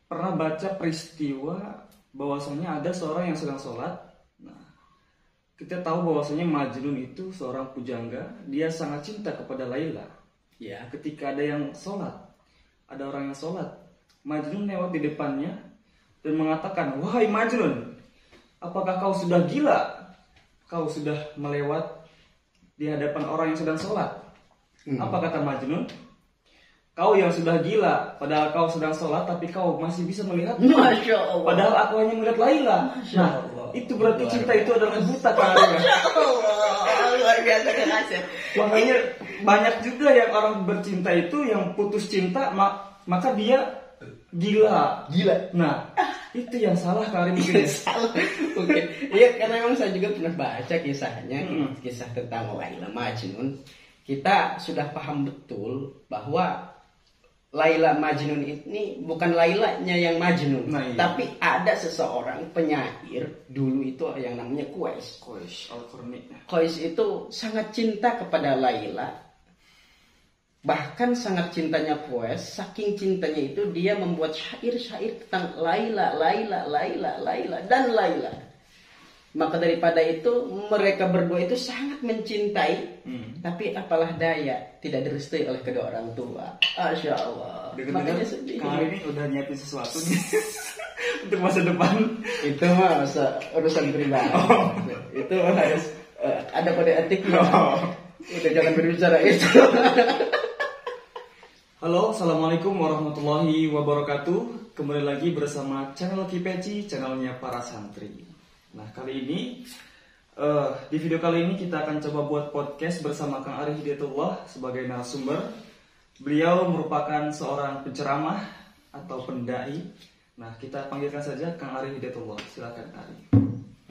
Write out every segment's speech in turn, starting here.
pernah baca peristiwa bahwasanya ada seorang yang sedang sholat. Nah, kita tahu bahwasanya Majnun itu seorang pujangga, dia sangat cinta kepada Laila. Ya, ketika ada yang sholat, ada orang yang sholat, Majnun lewat di depannya dan mengatakan, "Wahai Majnun, apakah kau sudah gila? Kau sudah melewat di hadapan orang yang sedang sholat." Apa kata Majnun? "Kau yang sudah gila, padahal kau sedang sholat, tapi kau masih bisa melihat. Masya Allah. Padahal aku hanya melihat Laila." Nah, itu berarti cinta itu adalah buta kan? Masya Allah, luar biasa Kang Asep. Makanya banyak juga yang orang bercinta itu yang putus cinta, maka dia gila. Nah, itu yang salah Karim. Salah. Oke. Iya, karena memang saya juga pernah baca kisahnya, kisah tentang Laila Majnun. Kita sudah paham betul bahwa Laila Majnun ini bukan Lailanya yang Majnun, Nah, iya. tapi ada seseorang penyair dulu itu yang namanya Qais. Qais Al-Qurni. Qais itu sangat cinta kepada Laila. Bahkan sangat cintanya Qais, saking cintanya itu dia membuat syair-syair tentang Laila dan Laila. Maka daripada itu mereka berdua itu sangat mencintai, tapi apalah daya tidak direstui oleh kedua orang tua. Masya Allah. Makanya sedih. kali ini udah nyiapin sesuatu nih untuk masa depan. Itu mah urusan pribadi. Itu harus ada kode etiknya. Udah jangan berbicara itu. Halo, assalamualaikum warahmatullahi wabarakatuh. Kembali lagi bersama channel Kipeci, channelnya para santri. Nah, kali ini di video kali ini kita akan coba buat podcast bersama Kang Ari Hidayatullah sebagai narasumber. Beliau merupakan seorang penceramah atau pendai. Nah, kita panggilkan saja Kang Ari Hidayatullah. Silakan Ari.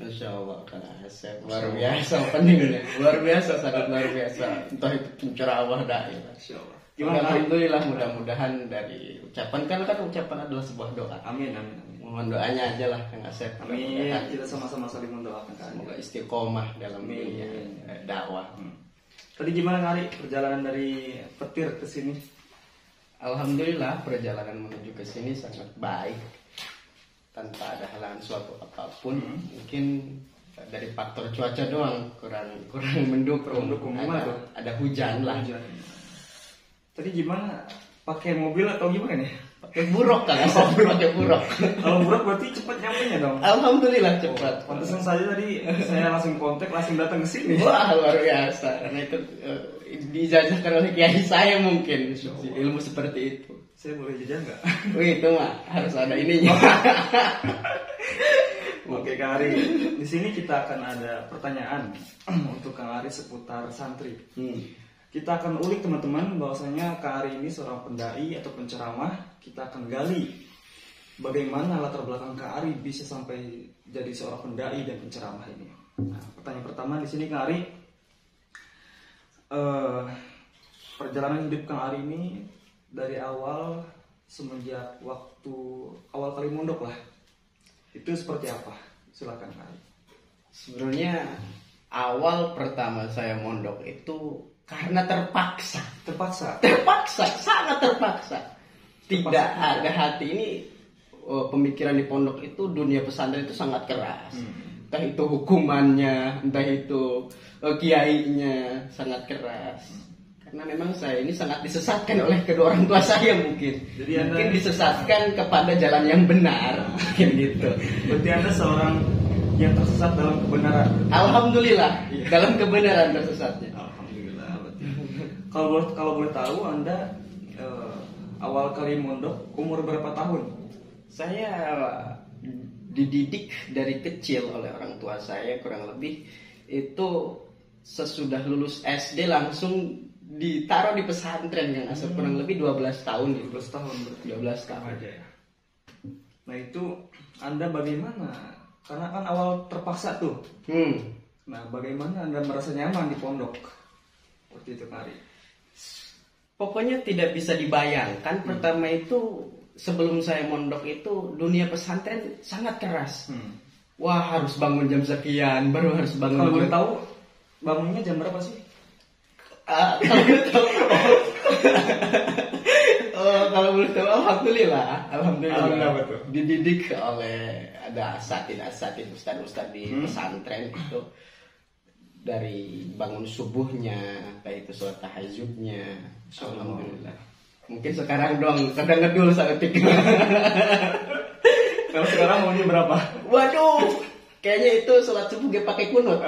Masya Allah, Kang Asep. Luar biasa pentingnya. Luar biasa, sangat luar biasa. Entah itu penceramah dai. Masya Allah. Gimana? Alhamdulillah, mudah-mudahan dari ucapan kan ucapan adalah sebuah doa. Amin. Mohon doanya aja lah Kang Asep. Amin. Kita sama-sama saling mendoakan Kang Ari. Semoga istiqomah dalam dunia dakwah. Tadi gimana Kang Ari perjalanan dari Petir ke sini? Alhamdulillah perjalanan menuju ke sini sangat baik tanpa ada halangan suatu apapun. Mungkin dari faktor cuaca doang kurang mendukung. Ada hujan lah. Tadi gimana? Pakai mobil atau gimana nih? Pakai buruk kan? Pakai buruk. Kalau buruk berarti cepat nyampe dong. Alhamdulillah cepat. Pantesan saja tadi saya langsung kontak, langsung datang ke sini. Wah, luar biasa. Karena itu dijajarkan oleh kiai saya mungkin ilmu seperti itu. Saya boleh jajah nggak? Wih, itu mah harus ada ininya. Oke Kang Ari, di sini kita akan ada pertanyaan untuk Kang Ari seputar santri. Kita akan ulik teman-teman bahwasanya Kang Ari ini seorang pendai atau penceramah. Kita akan gali bagaimana latar belakang Kang Ari bisa sampai jadi seorang pendai dan penceramah ini. Nah, pertanyaan pertama di sini Kang Ari, perjalanan hidup Kang Ari ini dari awal semenjak waktu awal kali mondok lah, itu seperti apa? Silakan Kang Ari. Sebenarnya awal pertama saya mondok itu karena terpaksa, sangat terpaksa. Tidak ada hati ini. Pemikiran di pondok itu, dunia pesantren itu sangat keras. Entah itu hukumannya, entah itu kiainya sangat keras. Karena memang saya ini sangat disesatkan oleh kedua orang tua saya mungkin. Jadi mungkin disesatkan kepada jalan yang benar, mungkin gitu. Berarti Anda seorang yang tersesat dalam kebenaran. Alhamdulillah, dalam kebenaran tersesatnya. Alhamdulillah. Kalau boleh tahu Anda awal kali mondok umur berapa tahun? Saya dididik dari kecil oleh orang tua saya, kurang lebih itu sesudah lulus SD langsung ditaruh di pesantren yang kurang lebih 12 tahun. 12 tahun berarti. 12 tahun aja ya. Nah itu Anda bagaimana? Karena kan awal terpaksa tuh. Nah bagaimana Anda merasa nyaman di pondok? Seperti itu Kang Ari. Pokoknya tidak bisa dibayangkan. Pertama itu sebelum saya mondok itu dunia pesantren sangat keras. Wah, harus bangun jam sekian, baru harus bangun. Kalau boleh tahu bangunnya jam berapa sih? Kalau boleh tahu. Kalau boleh tahu, alhamdulillah, Alhamdulillah, betul. dididik oleh ada asatid ustad di pesantren itu, dari bangun subuhnya, kayak itu sholat tahajudnya, alhamdulillah. Mungkin sekarang doang kadang ngedul saat itu. Kalau sekarang maunya berapa? Waduh, kayaknya itu sholat subuh gak pakai kunut.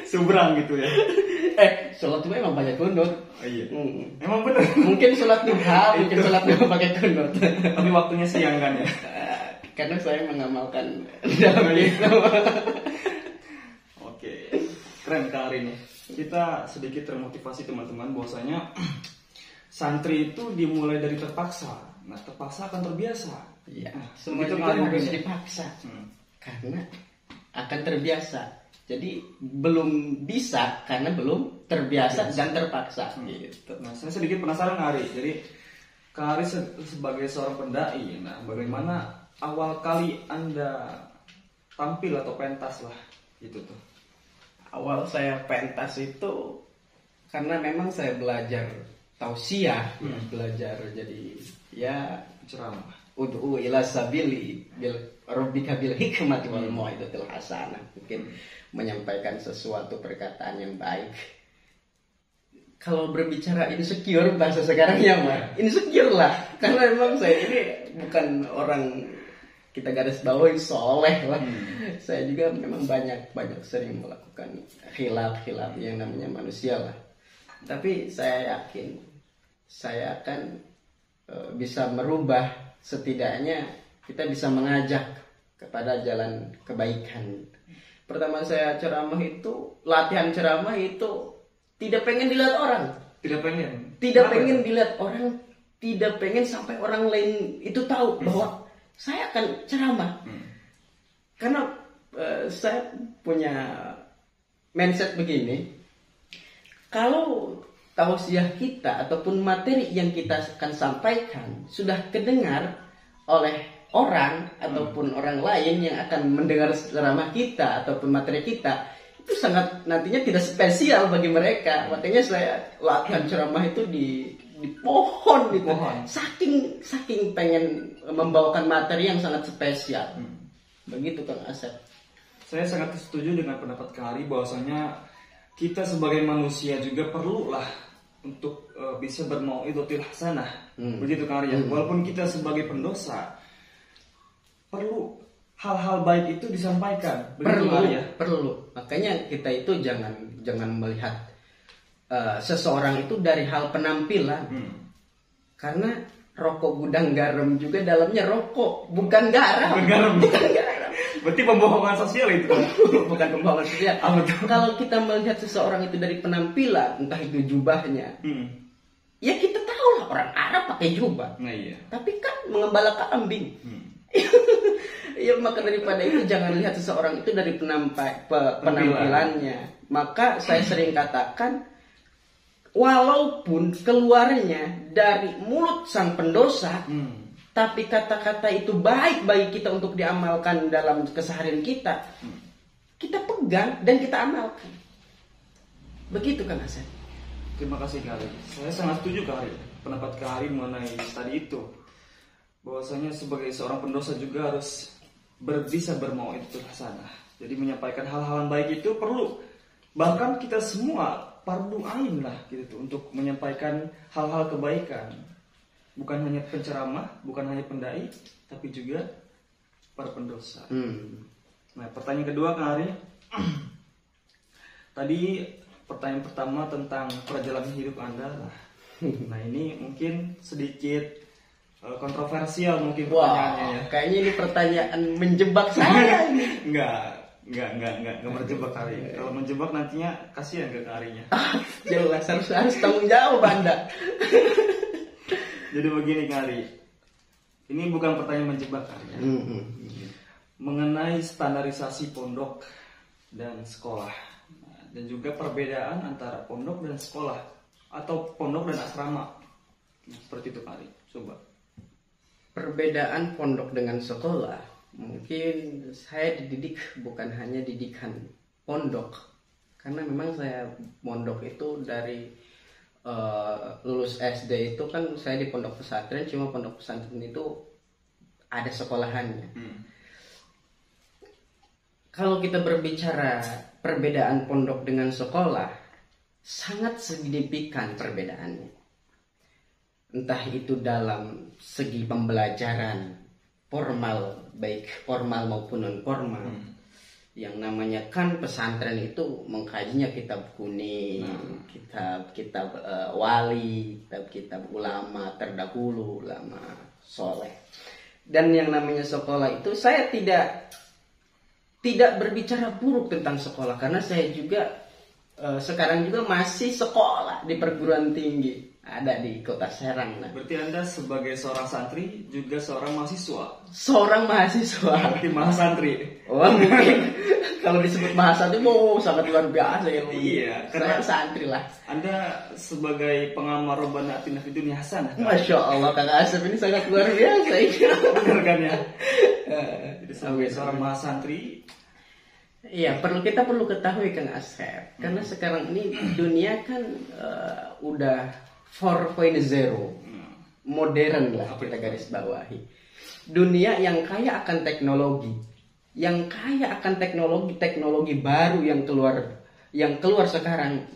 Seberang gitu ya. Sholat subuh emang pakai kunut. Oh, iya. Emang bener. Mungkin sholat duha, pakai kunut. Tapi waktunya siang kan ya. Karena saya mengamalkan dalam itu. Oke, keren Kak Arin ya. Kita sedikit termotivasi teman-teman bahwasanya santri itu dimulai dari terpaksa. Nah, terpaksa akan terbiasa. Iya. Nah, Semua begitu itu Kak Arin harus ya. dipaksa. Karena akan terbiasa. Jadi belum bisa karena belum terbiasa dan terpaksa. Gitu. Nah, saya sedikit penasaran Kak Ari. Jadi Kak Ari sebagai seorang pendai, nah bagaimana awal kali Anda tampil atau pentas lah itu tuh? Awal saya pentas itu karena memang saya belajar tausiah, belajar jadi ya Ceramah. ud'u ila sabili bil rabbika bil hikmati wal mau'izatil hasanah. Mungkin menyampaikan sesuatu perkataan yang baik. Kalau berbicara insecure bahasa sekarangnya mah insecure lah, karena memang saya ini bukan orang kita garis bawahi soleh lah. Saya juga memang banyak sering melakukan khilaf yang namanya manusia lah. Tapi saya yakin saya akan bisa merubah, setidaknya kita bisa mengajak kepada jalan kebaikan. Pertama saya ceramah itu, latihan ceramah itu tidak pengen dilihat orang. Tidak pengen Dilihat orang, tidak pengen sampai orang lain itu tahu bahwa saya akan ceramah. Karena saya punya mindset begini, kalau tausiah kita ataupun materi yang kita akan sampaikan sudah kedengar oleh orang ataupun orang lain yang akan mendengar ceramah kita ataupun materi kita, itu sangat nantinya tidak spesial bagi mereka. Makanya saya latihan ceramah itu di pohon gitu. Saking pengen membawakan materi yang sangat spesial. Begitu Kang Asep. Saya sangat setuju dengan pendapat Kak Ari bahwasanya kita sebagai manusia juga perlulah untuk bisa bermau'izatil hasanah. Begitu Kak Ari ya. Walaupun kita sebagai pendosa perlu hal-hal baik itu disampaikan. Perlu. Makanya kita itu jangan melihat seseorang itu dari hal penampilan. Karena rokok gudang garam juga dalamnya rokok, bukan garam. Berarti pembohongan sosial itu. Bukan pembohongan sosial. Kalau kita melihat seseorang itu dari penampilan, entah itu jubahnya, ya kita tahu lah orang Arab pakai jubah. Nah iya. Tapi kan mengembala kambing. Ya maka daripada itu jangan lihat seseorang itu dari penampilannya. Maka saya sering katakan, walaupun keluarnya dari mulut sang pendosa, tapi kata-kata itu baik bagi kita untuk diamalkan dalam keseharian kita, kita pegang dan kita amalkan. Begitu kan Asep? Terima kasih Kak Ari. Saya sangat setuju Kak Ari. Pendapat Kak Ari mengenai tadi itu, bahwasanya sebagai seorang pendosa juga harus bisa bermau'izatul hasanah. Jadi menyampaikan hal-hal baik itu perlu. Bahkan kita semua fardu ain lah gitu untuk menyampaikan hal-hal kebaikan. Bukan hanya penceramah, bukan hanya pendai, tapi juga para pendosa. Nah, pertanyaan kedua Kak Ari. Tadi pertanyaan pertama tentang perjalanan hidup Anda lah. Nah, ini mungkin sedikit kontroversial mungkin pertanyaannya ya. Kayaknya ini pertanyaan menjebak saya. Enggak berjebak Kari. Kalau menjebak nantinya kasihan ke Karinya. Jelas harus tanggung jawab Anda. Jadi begini Kari. Ini bukan pertanyaan menjebak Kari ya. Mengenai standarisasi pondok dan sekolah. Dan juga perbedaan antara pondok dan sekolah atau pondok dan asrama. Seperti itu Kari. Coba. Perbedaan pondok dengan sekolah, mungkin saya dididik bukan hanya didikan pondok, karena memang saya pondok itu dari lulus SD itu kan saya di pondok pesantren, cuma pondok pesantren itu ada sekolahannya. Kalau kita berbicara perbedaan pondok dengan sekolah, sangat signifikan perbedaannya. Entah itu dalam segi pembelajaran formal, baik formal maupun non formal. Yang namanya kan pesantren itu mengkajinya kitab kuning, kitab wali, kitab ulama terdahulu, ulama soleh. Dan yang namanya sekolah itu saya tidak berbicara buruk tentang sekolah, karena saya juga sekarang juga masih sekolah di perguruan tinggi, ada di Kota Serang. Nah. Berarti Anda sebagai seorang santri juga seorang mahasiswa. Seorang mahasiswa. Berarti mahasantri. Oh mungkin kalau disebut mahasantri, sangat luar biasa ya. Iya, karena santri lah. Anda sebagai pengamal Rabbana atina fid dunya hasanah. Masya Allah, Kang Asep ini sangat luar biasa. Benar kan ya? Jadi sebagai seorang mahasantri, iya, kita perlu ketahui Kang Asep, karena sekarang ini dunia kan udah 4.0, modern lah kita garis bawahi. Dunia yang kaya akan teknologi, teknologi baru yang keluar sekarang,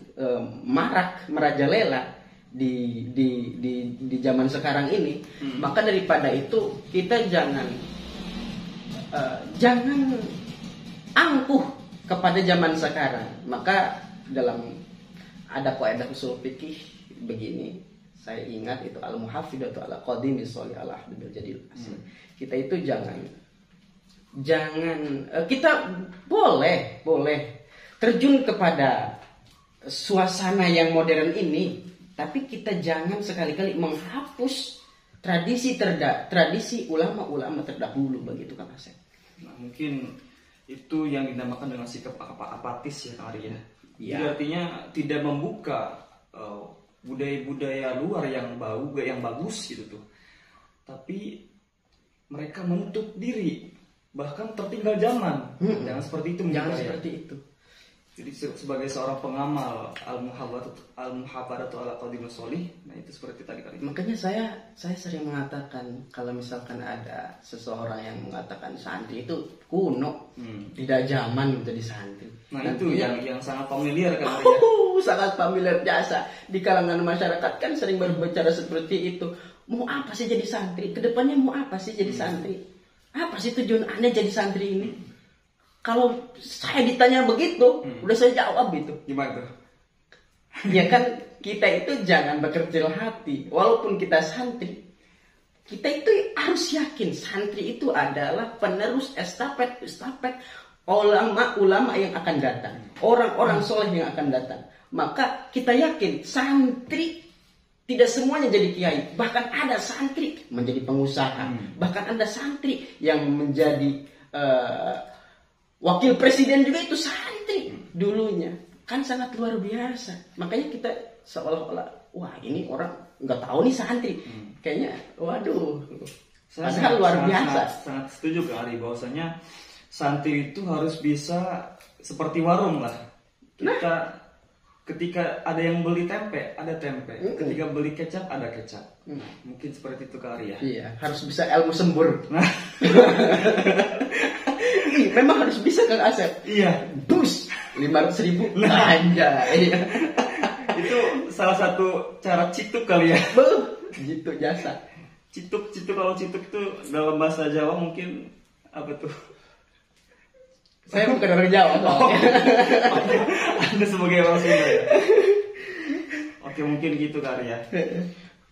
marak merajalela di zaman sekarang ini. Maka daripada itu kita jangan angkuh kepada zaman sekarang. Maka dalam ada kaidah usul fikih begini, saya ingat itu al-muhafidatu ala qadimi sholih ala bil jadil asli. Kita itu jangan kita boleh terjun kepada suasana yang modern ini, tapi kita jangan sekali-kali menghapus tradisi ulama-ulama terdahulu, begitu Kang Asep. Nah, mungkin itu yang dinamakan dengan sikap apatis ya Kang Ari ya. Ya. Jadi artinya tidak membuka budaya-budaya luar yang bagus gitu tuh. Tapi mereka menutup diri, bahkan tertinggal zaman. Jangan seperti itu. Jangan seperti itu. Jadi sebagai seorang pengamal al-muhafadatu ala qadimi sholih, nah itu seperti tadi kali. Makanya saya sering mengatakan kalau misalkan ada seseorang yang mengatakan santri itu kuno, tidak zaman menjadi santri. Nah itu yang sangat familiar kan. Sangat familiar biasa di kalangan masyarakat kan sering berbicara seperti itu. Mau apa sih jadi santri? Kedepannya mau apa sih jadi santri? Apa sih tujuan Anda jadi santri ini? Kalau saya ditanya begitu, udah saya jawab itu. Gimana tuh? Ya kan kita itu jangan berkecil hati. Walaupun kita santri, kita itu harus yakin santri itu adalah penerus estafet ulama-ulama yang akan datang, orang-orang soleh yang akan datang. Maka kita yakin santri tidak semuanya jadi kiai. Bahkan ada santri menjadi pengusaha. Bahkan ada santri yang menjadi wakil presiden juga itu santri dulunya. Kan sangat luar biasa. Makanya kita seolah-olah, wah ini orang nggak tahu nih santri. Kayaknya, waduh. Padahal luar biasa. Sangat setuju Kak Ari bahwasanya santri itu harus bisa seperti warung lah. Ketika ada yang beli tempe, ada tempe. Ketika beli kecap, ada kecap. Mungkin seperti itu Kak Ari ya. Iya, harus bisa ilmu sembur. Memang harus bisa Kang Asep. Iya. Dus 500.000. Anjay. Itu salah satu cara cituk kali ya. Gitu jasa. Cituk kalau cituk itu dalam bahasa Jawa mungkin apa tuh? Saya bukan orang Jawa. Anda sebagai orang Sunda ya. Oke, mungkin gitu kali ya.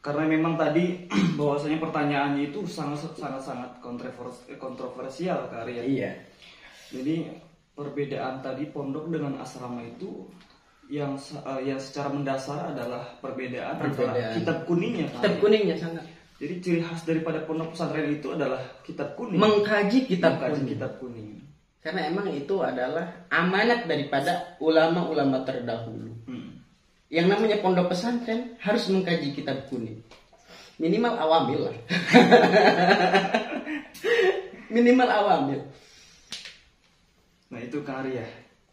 Karena memang tadi bahwasanya pertanyaannya itu sangat kontroversial kali ya. Iya. Jadi perbedaan tadi pondok dengan asrama itu yang secara mendasar adalah perbedaan antara kitab kuningnya. Kitab kuningnya sangat. Jadi ciri khas daripada pondok pesantren itu adalah kitab kuning. Mengkaji kitab kuning. Karena emang itu adalah amanat daripada ulama-ulama terdahulu. Yang namanya pondok pesantren harus mengkaji kitab kuning. Minimal awamil lah. Minimal awamil. Nah itu Kak Ari ya.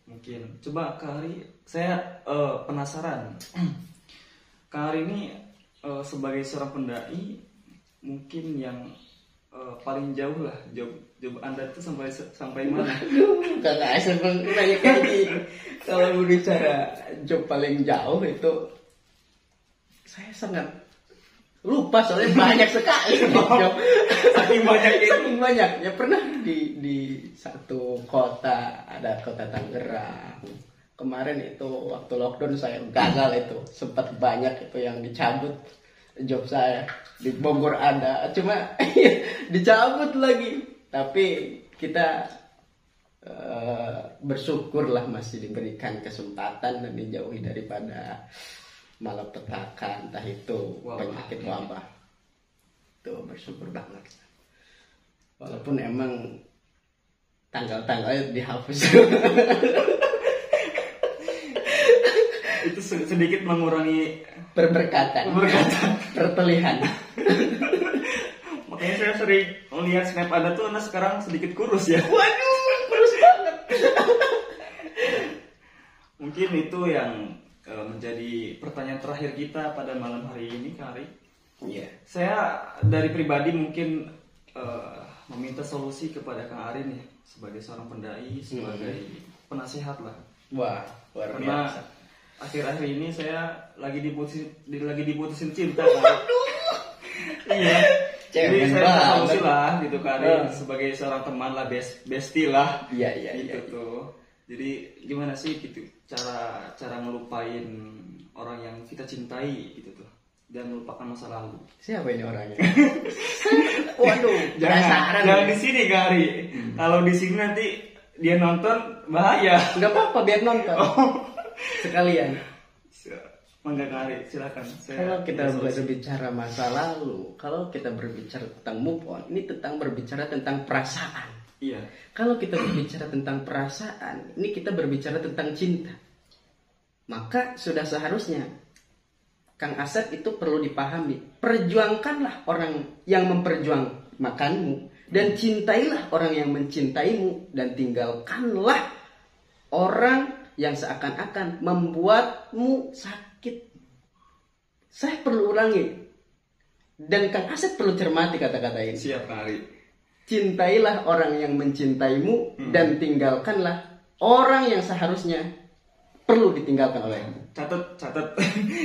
Mungkin. Coba Kak Ari, saya penasaran. Kang Ari ini sebagai seorang pendai mungkin yang paling jauh lah job Anda itu sampai mana? Kang Asep nanya kayak gini. Kalau berbicara job paling jauh itu saya sangat lupa soalnya banyak sekali job. Saking banyaknya pernah di satu kota, ada kota Tangerang. Kemarin itu waktu lockdown saya gagal itu, sempat banyak itu yang dicabut job saya. Di Bogor ada, cuma dicabut lagi. Tapi kita bersyukurlah masih diberikan kesempatan dan dijauhi daripada malapetaka, entah itu penyakit wabah. Itu bersyukur banget. Walaupun emang tanggal-tanggalnya dihapus. Itu sedikit mengurangi perberkatan, perpelihan. Makanya saya sering melihat snap Anda tuh Anda sekarang sedikit kurus ya. Waduh, kurus banget. Mungkin itu yang menjadi pertanyaan terakhir kita pada malam hari ini, Kang Ari. Iya. Saya dari pribadi mungkin meminta solusi kepada Kang Ari nih sebagai seorang pendai, sebagai penasehat lah. Wah, luar biasa. Akhir-akhir ini saya lagi diputusin cinta kan. Iya. Jadi saya minta solusi lah gitu kan sebagai seorang teman lah, bestie lah. Iya. Gitu tuh. Jadi gimana sih gitu cara ngelupain orang yang kita cintai gitu tuh dan melupakan masa lalu. Siapa ini orangnya? Waduh, jangan di sini Gari. Kalau di sini nanti dia nonton bahaya. Enggak apa-apa biar nonton. Sekalian. Mangga Kari, silakan. Kalau kita berbicara masa lalu, kalau kita berbicara tentang move on, ini tentang berbicara tentang perasaan. Iya. Kalau kita berbicara tentang perasaan, ini kita berbicara tentang cinta. Maka sudah seharusnya Kang Asep itu perlu dipahami. Perjuangkanlah orang yang memperjuangkanmu dan cintailah orang yang mencintaimu dan tinggalkanlah orang yang seakan-akan membuatmu sakit. Saya perlu ulangi. Dan Kang Asep perlu cermati kata-kata ini. Siap, Kari. Cintailah orang yang mencintaimu dan tinggalkanlah orang yang seharusnya perlu ditinggalkan olehmu. Catat.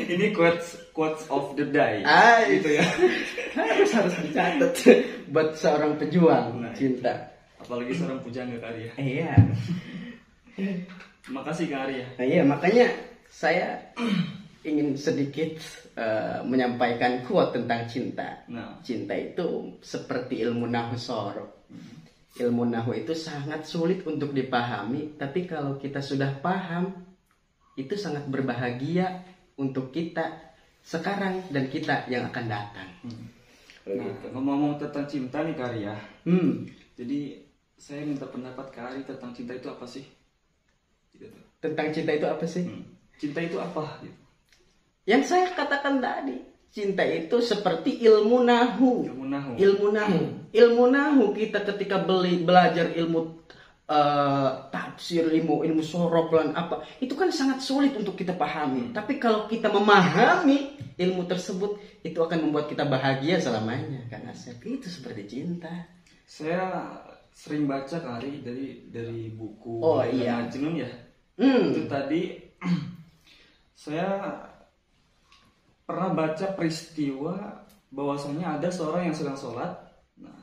Ini quotes of the day. Gitu ya. harus dicatat buat seorang pejuang cinta. Apalagi seorang pujangga Kari ya. Iya. Terima kasih Kang Ari ya. Nah, iya, makanya saya ingin sedikit menyampaikan quote tentang cinta. Nah. Cinta itu seperti ilmu nahu sorok. Ilmu nahu itu sangat sulit untuk dipahami, tapi kalau kita sudah paham, itu sangat berbahagia untuk kita sekarang dan kita yang akan datang. Nah, ngomong-ngomong tentang cinta nih Kang Ari ya. Jadi saya minta pendapat Kang Ari tentang cinta itu apa sih? Gitu. Tentang cinta itu apa sih? Cinta itu apa? Gitu. Yang saya katakan tadi, cinta itu seperti ilmu nahu. Ilmu nahu kita ketika belajar ilmu tafsir, ilmu sorok dan apa, itu kan sangat sulit untuk kita pahami. Tapi kalau kita memahami ilmu tersebut, itu akan membuat kita bahagia selamanya. Karena itu seperti cinta. Saya sering baca Kari dari buku Majnun ya. Itu tadi saya pernah baca peristiwa bahwasanya ada seorang yang sedang sholat. Nah,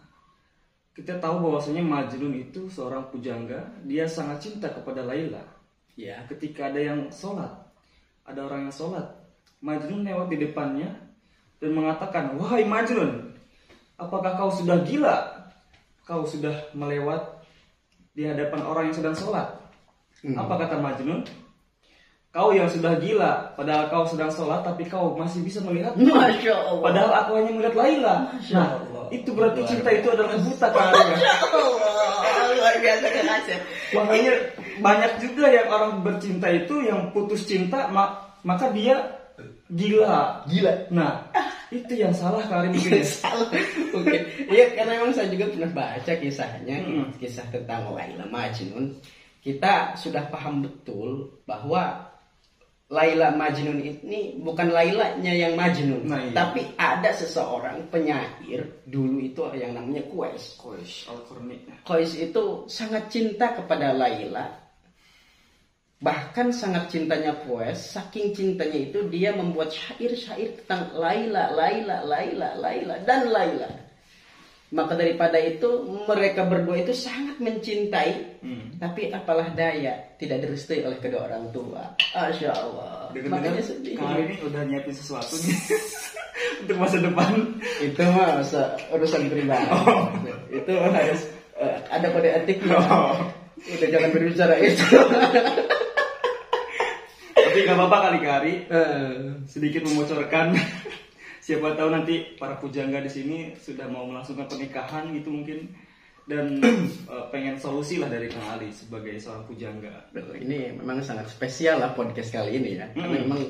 kita tahu bahwasanya Majnun itu seorang pujangga, dia sangat cinta kepada Laila. Ya, ketika ada yang sholat, ada orang yang sholat, Majnun lewat di depannya dan mengatakan, "Wahai Majnun, apakah kau sudah gila? Kau sudah melewat di hadapan orang yang sedang sholat." Apa kata Majnun? "Kau yang sudah gila, padahal kau sedang sholat, tapi kau masih bisa melihat. Masya Allah. Padahal aku hanya melihat Laila." Nah, itu berarti cinta itu adalah buta Kang Ari. Luar biasa Kang Asep. Makanya banyak juga yang orang bercinta itu yang putus cinta, maka dia gila. Nah, itu yang salah Kang Ari mungkin. Salah. Oke. Iya, karena memang saya juga pernah baca kisahnya, kisah tentang Laila Majnun. Kita sudah paham betul bahwa Laila Majnun ini bukan Lailanya yang Majnun, Nah, iya. tapi ada seseorang penyair dulu itu yang namanya Qais. Qais Al-Qarni. Qais itu sangat cinta kepada Laila. Bahkan sangat cintanya Qais, saking cintanya itu dia membuat syair-syair tentang Laila, Laila, Laila, Laila, dan Laila. Maka daripada itu mereka berdua itu sangat mencintai, tapi apalah daya tidak direstui oleh kedua orang tua. Masya Allah. Makanya sedih. Kali ini udah nyiapin sesuatu nih untuk masa depan. Itu mah urusan pribadi. Itu harus ada kode etiknya. Udah jangan berbicara itu. Tapi nggak apa-apa kali Kari. Sedikit memocorkan. Siapa tahu nanti para pujangga di sini sudah mau melangsungkan pernikahan gitu mungkin, dan pengen solusi lah dari Kang Ali sebagai seorang pujangga. Ini memang sangat spesial lah podcast kali ini ya. Karena memang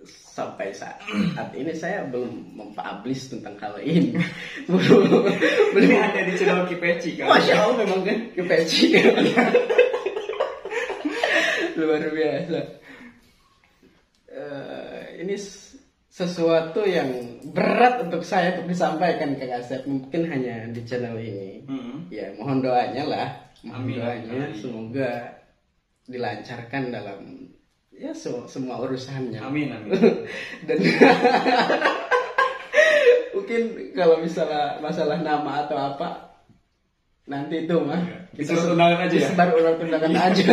sampai saat ini saya belum mempublish tentang hal ini. belum hanya di channel Kipeci kan. Masya Allah memang kan Kipeci. Luar biasa. Ini sesuatu yang berat untuk saya untuk disampaikan ke Asep, mungkin hanya di channel ini. Ya mohon doanya lah, mohon doanya semoga dilancarkan dalam ya semua urusannya. Amin. Dan mungkin kalau misalnya masalah nama atau apa nanti itu mah kita undangan aja ya. Sebar undangan aja.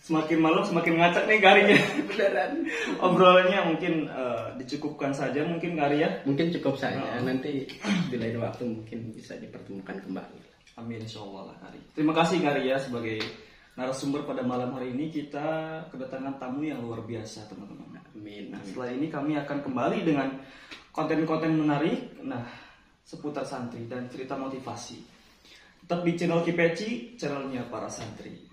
Semakin malam semakin ngacak nih Karinya. Beneran. Obrolannya mungkin dicukupkan saja mungkin Kari ya. Mungkin cukup saja. Nanti di lain waktu mungkin bisa dipertemukan kembali. Amin insyaallah lah Kari. Terima kasih Kari ya sebagai narasumber pada malam hari ini. Kita kedatangan tamu yang luar biasa teman-teman. Amin. Nah, setelah ini kami akan kembali dengan konten-konten menarik. Nah, seputar santri dan cerita motivasi. Tetap di channel Kipeci, channelnya para santri.